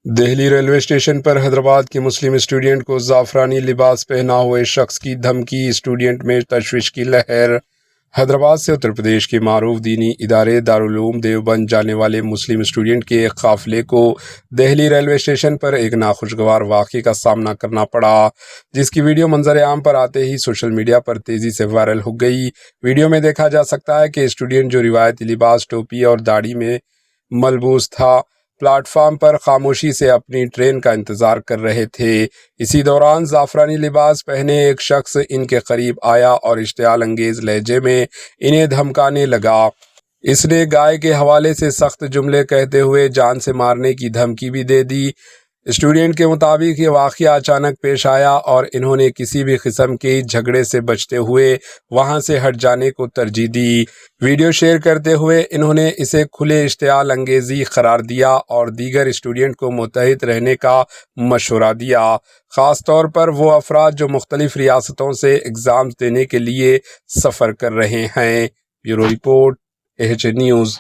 Delhi railway station پر حیدرآباد کے مسلم student کو زعفرانی لباس پہنا ہوئے شخص کی دھمکی، اسٹوڈنٹ میں تشویش کی لہر۔ حیدرآباد سے اتر پردیش کے معروف دینی ادارے دارالعلوم دیوبند جانے والے مسلم اسٹوڈنٹ کے ایک قافلے کو دہلی ریلوے اسٹیشن پر ایک ناخوشگوار واقعے کا سامنا کرنا پڑا، جس کی ویڈیو منظر عام پر آتے ہی سوشل میڈیا پر تیزی سے وائرل ہو گئی۔ ویڈیو میں دیکھا جا سکتا ہے کہ اسٹوڈنٹ جو روایتی لباس، ٹوپی اور داڑھی میں ملبوس تھا، پلیٹ فارم پر خاموشی سے اپنی ٹرین کا انتظار کر رہے تھے۔ اسی دوران زعفرانی لباس پہنے ایک شخص ان کے قریب آیا اور اشتعال انگیز لہجے میں انہیں دھمکانے لگا۔ اس نے گائے کے حوالے سے سخت جملے کہتے ہوئے جان سے مارنے کی دھمکی بھی دے دی۔ اسٹوڈنٹ کے مطابق یہ واقعہ اچانک پیش آیا اور انہوں نے کسی بھی قسم کے جھگڑے سے بچتے ہوئے وہاں سے ہٹ جانے کو ترجیح دی۔ ویڈیو شیئر کرتے ہوئے انہوں نے اسے کھلے اشتعال انگیزی قرار دیا اور دیگر اسٹوڈنٹ کو متحد رہنے کا مشورہ دیا، خاص طور پر وہ افراد جو مختلف ریاستوں سے ایگزامز دینے کے لیے سفر کر رہے ہیں۔ Bureau report, AHA news.